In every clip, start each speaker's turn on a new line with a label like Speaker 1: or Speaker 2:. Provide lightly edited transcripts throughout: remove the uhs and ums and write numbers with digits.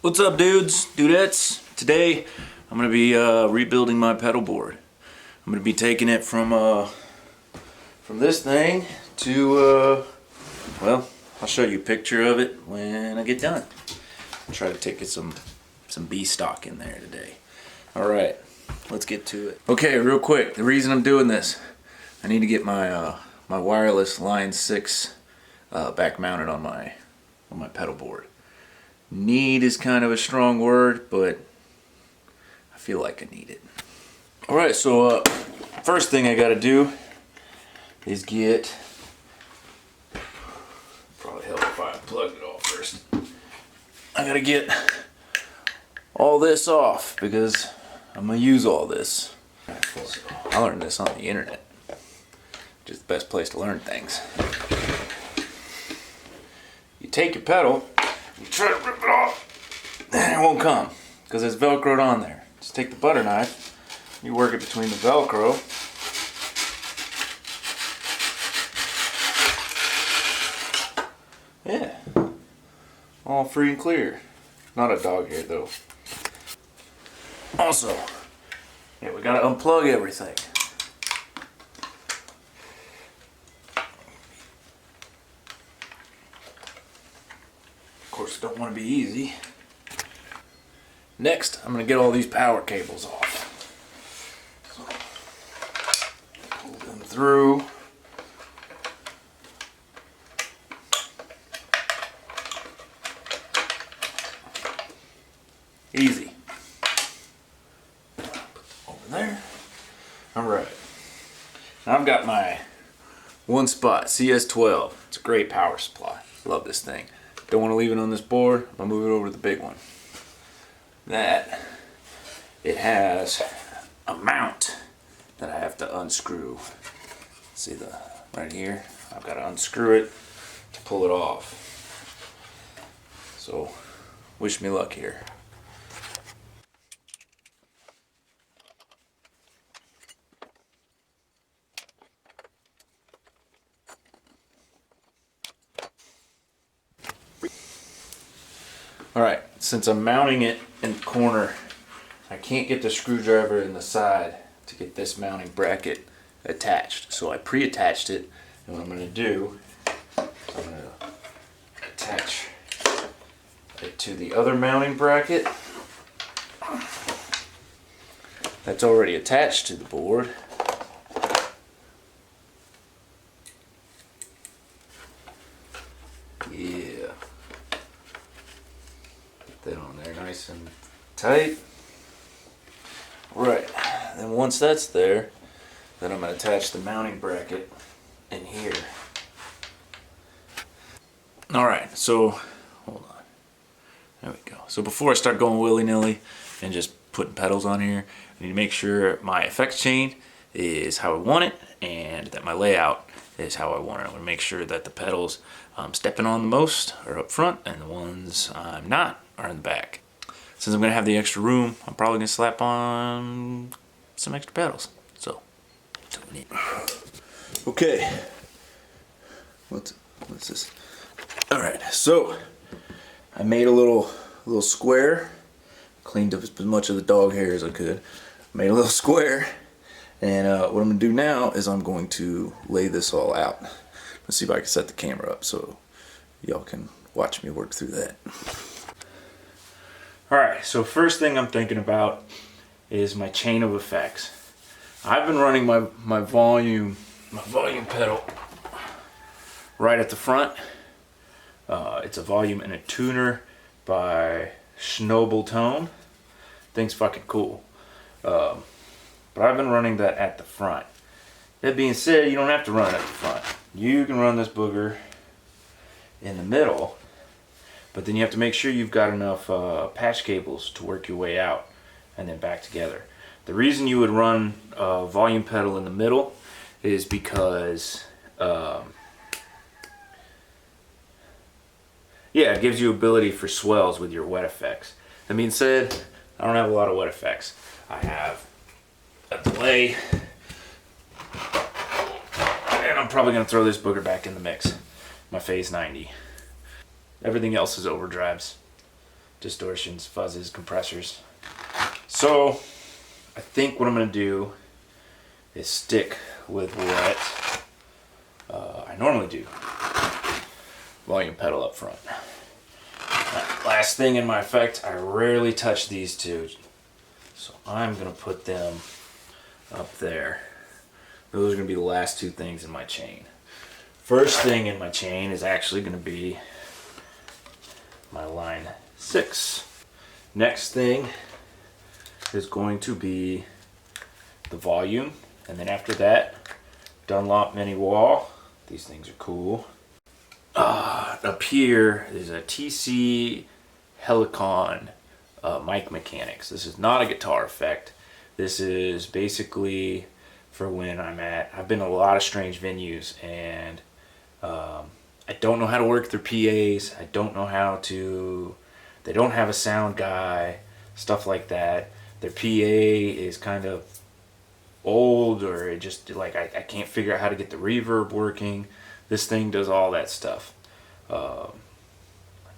Speaker 1: What's up, dudes, dudettes? Today I'm gonna be rebuilding my pedal board. I'm gonna be taking it from this thing to well, I'll show you a picture of it when I get done. I'll try to take it some B stock in there today. All right, let's get to it. Okay, real quick, the reason I'm doing this, I need to get my my wireless Line 6 back mounted on my pedal board. Need is kind of a strong word, but I feel like I need it. Alright, so first thing I gotta do is get, probably help if I unplug it all first. I gotta get all this off because I'm gonna use all this. So I learned this on the internet. Just the best place to learn things. You take your pedal, you try to rip it off, and it won't come because it's velcroed on there. Just take the butter knife, you work it between the velcro, yeah, all free and clear. Not a dog hair though. Also, yeah, we gotta unplug everything. Of course, don't want to be easy. Next, I'm going to get all these power cables off. So, pull them through. Easy. Put them over there. Alright. Now I've got my one spot CS12. It's a great power supply. Love this thing. Don't want to leave it on this board. I'll move it over to the big one. That it has a mount that I have to unscrew. See the right here? I've got to unscrew it to pull it off. So wish me luck here. Alright, since I'm mounting it in the corner, I can't get the screwdriver in the side to get this mounting bracket attached. So I pre-attached it, and what I'm going to do, I'm going to attach it to the other mounting bracket that's already attached to the board. Yeah. That on there nice and tight. Right, then once that's there, then I'm going to attach the mounting bracket in here. Alright, so hold on. There we go. So before I start going willy-nilly and just putting pedals on here, I need to make sure my effects chain is how I want it and that my layout is how I want it. I want to make sure that the pedals I'm stepping on the most are up front and the ones I'm not are in the back. Since I'm going to have the extra room, I'm probably going to slap on some extra pedals. So, doing it. Okay. What's this? Alright, so I made a little square. Cleaned up as much of the dog hair as I could. Made a little square. And what I'm going to do now is I'm going to lay this all out. Let's see if I can set the camera up so y'all can watch me work through that. Alright, so first thing I'm thinking about is my chain of effects. I've been running my volume pedal right at the front. It's a volume and a tuner by Tone. Thing's fucking cool. But I've been running that at the front. That being said, you don't have to run it at the front. You can run this booger in the middle, but then you have to make sure you've got enough patch cables to work your way out and then back together. The reason you would run a volume pedal in the middle is because yeah, it gives you ability for swells with your wet effects. That being said, I don't have a lot of wet effects. I have a delay, and I'm probably going to throw this booger back in the mix. My phase 90. Everything else is overdrives. distortions, fuzzes, compressors. So I think what I'm going to do is stick with what I normally do. Volume pedal up front. Last thing in my effect, I rarely touch these two. So I'm going to put them up there. Those are going to be the last two things in my chain. First thing in my chain is actually going to be my line 6. Next thing is going to be the volume, and then after that, Dunlop mini wall. These things are cool. Up here is a tc-helcion mic mechanics. This is not a guitar effect. This is basically for when I've been in a lot of strange venues, and I don't know how to work their PAs. I don't know how to, they don't have a sound guy, stuff like that. Their PA is kind of old, or it just like, I can't figure out how to get the reverb working. This thing does all that stuff.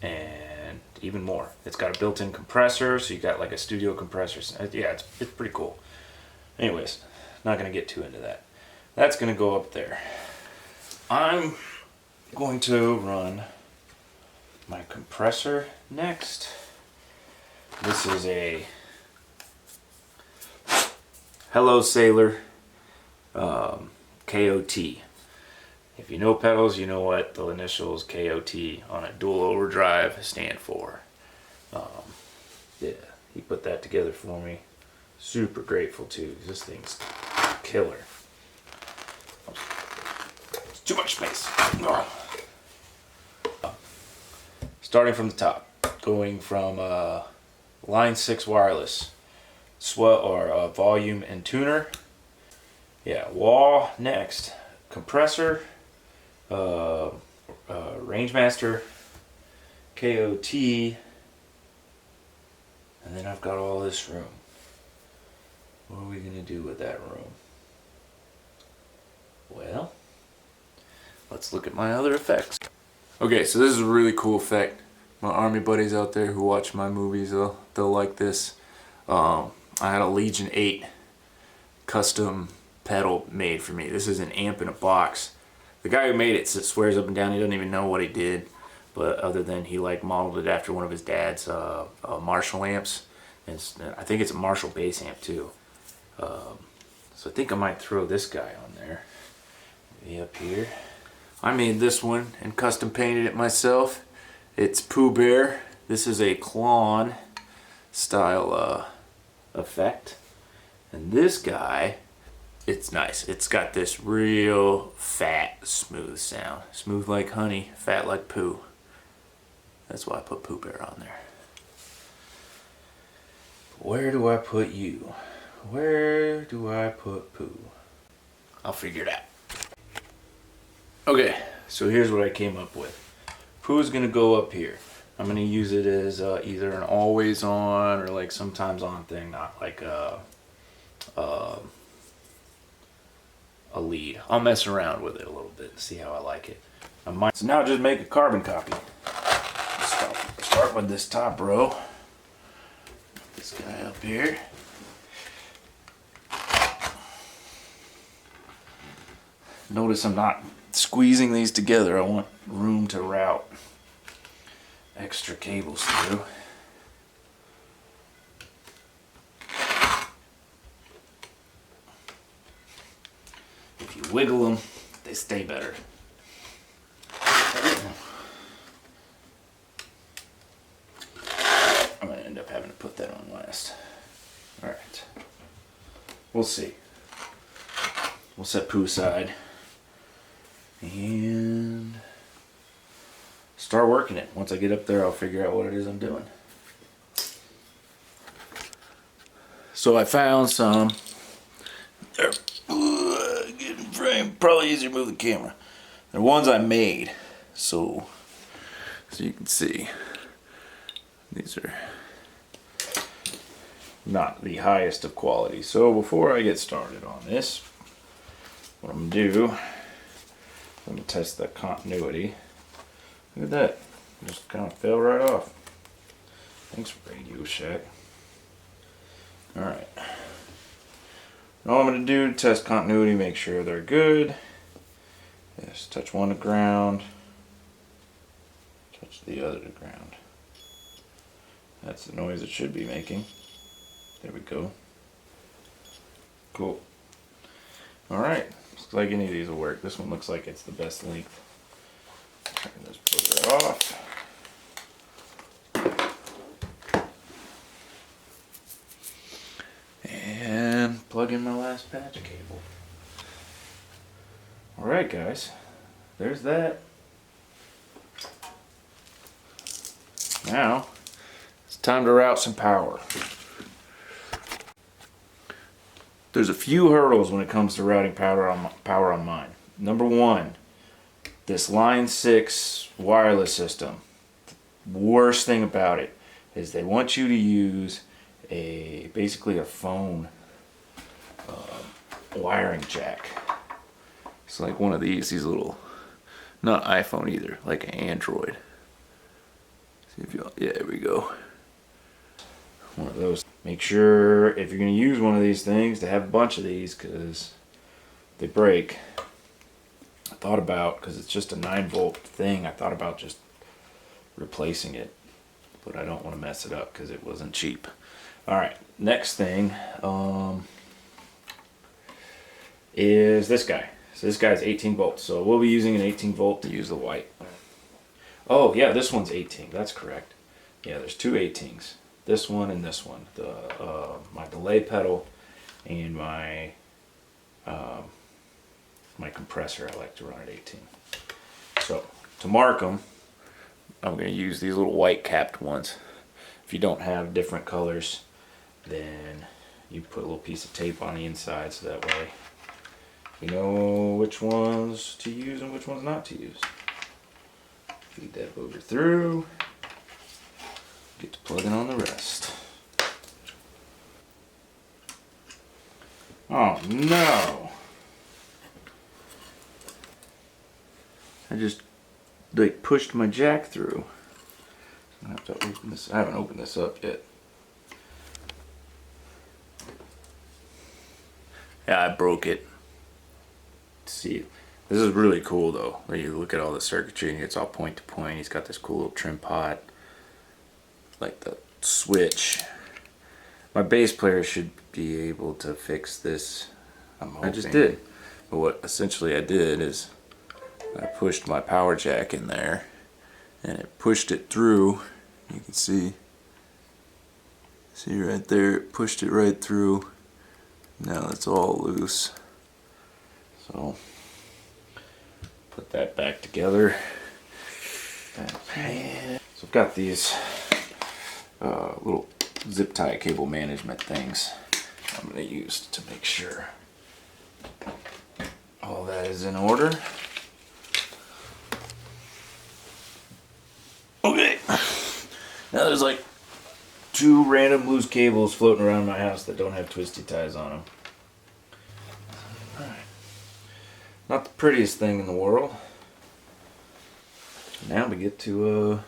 Speaker 1: And even more. It's got a built-in compressor, so you got like a studio compressor. Yeah, it's pretty cool. Anyways, not gonna get too into that. That's gonna go up there. I'm going to run my compressor next. This is a Hello Sailor KOT. If you know pedals, you know what the initials KOT on a dual overdrive stand for. Yeah, he put that together for me. Super grateful too. This thing's killer. It's too much space. Starting from the top, going from line 6 wireless, volume and tuner. Yeah, wah next, compressor, Rangemaster, KOT, and then I've got all this room. What are we gonna do with that room? Well, let's look at my other effects. Okay, so this is a really cool effect. My army buddies out there who watch my movies, they'll like this. I had a Legion 8 custom pedal made for me. This is an amp in a box. The guy who made it swears up and down he doesn't even know what he did, but other than he like modeled it after one of his dad's Marshall amps. I think it's a Marshall bass amp too. So I think I might throw this guy on there. Maybe up here. I made this one and custom painted it myself. It's Pooh Bear. This is a Klon style effect. And this guy, it's nice. It's got this real fat, smooth sound. Smooth like honey, fat like poo. That's why I put Pooh Bear on there. Where do I put you? Where do I put Pooh? I'll figure it out. Okay, so here's what I came up with. Pooh's gonna go up here. I'm gonna use it as either an always on or like sometimes on thing, not like a lead. I'll mess around with it a little bit and see how I like it. So now just make a carbon copy. Start with this top row. This guy up here. Notice I'm not squeezing these together. I want room to route extra cables through. If you wiggle them, they stay better. I'm gonna end up having to put that on last. All right, we'll see. We'll set Pooh aside and start working it. Once I get up there, I'll figure out what it is I'm doing. So I found some. They're getting framed. Probably easier to move the camera. They're ones I made. So you can see, these are not the highest of quality. So before I get started on this, what I'm gonna do, I'm gonna test the continuity. Look at that, just kind of fell right off. Thanks, Radio Shack. Alright. All I'm going to do to test continuity, make sure they're good. Just touch one to ground. Touch the other to ground. That's the noise it should be making. There we go. Cool. Alright. Looks like any of these will work. This one looks like it's the best length. I can just pull that off. And plug in my last patch cable. Alright guys, there's that. Now, it's time to route some power. There's a few hurdles when it comes to routing power on mine. Number one, this Line 6 wireless system. The worst thing about it is they want you to use basically a phone wiring jack. It's like one of these little, not iPhone either, like an Android. See if you, yeah, there we go. One of those. Make sure if you're going to use one of these things to have a bunch of these, because they break. I thought about, because it's just a 9-volt thing, I thought about just replacing it, but I don't want to mess it up because it wasn't cheap. Alright, next thing is this guy. So this guy's 18 volts, so we'll be using an 18 volt to use the white. Oh yeah, this one's 18, that's correct. Yeah, there's two 18s. This one and this one. My delay pedal and my my compressor, I like to run at 18. So to mark them, I'm going to use these little white capped ones. If you don't have different colors, then you put a little piece of tape on the inside so that way you know which ones to use and which ones not to use. Feed that booger through. Get to plugging on the rest. Oh no! I just like pushed my jack through. I have to open this. I haven't opened this up yet. Yeah, I broke it. See, this is really cool though. When you look at all the circuitry and it's all point to point. He's got this cool little trim pot, like the switch. My bass player should be able to fix this. I just did. But what essentially I did is I pushed my power jack in there and it pushed it through. You can see right there, it pushed it right through. Now it's all loose. So put that back together. So I've got these little zip tie cable management things I'm going to use to make sure all that is in order. Okay, now there's like 2 random loose cables floating around my house that don't have twisty ties on them. Alright, not the prettiest thing in the world. Now we get to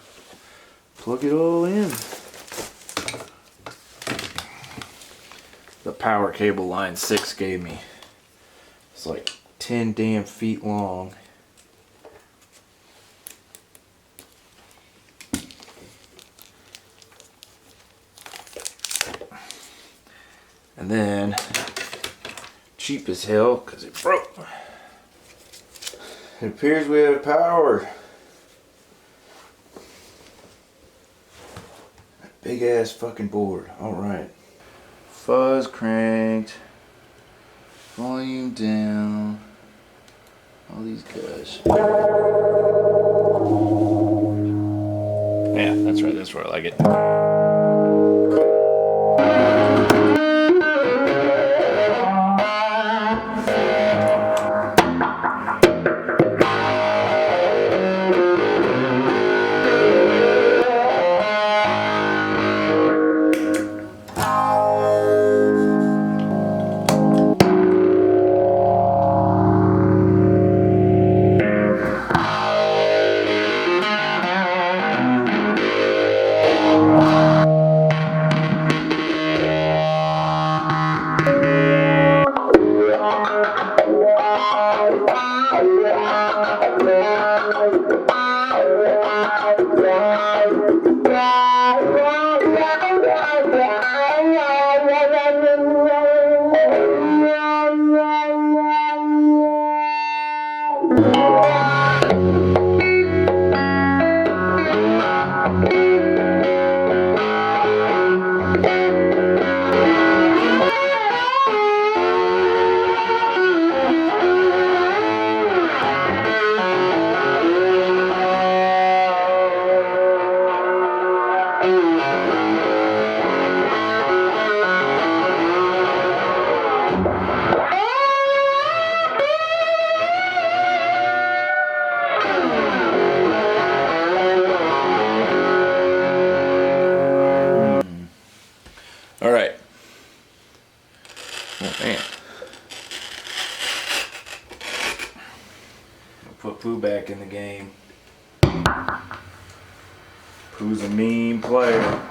Speaker 1: plug it all in. The power cable Line 6 gave me. It's like 10 damn feet long. And then, cheap as hell, because it broke. It appears we have power. That big ass fucking board. Alright. Fuzz cranked. Volume down. All these guys. Yeah, that's right. That's where I like it. back in the game. Pooh's a mean player.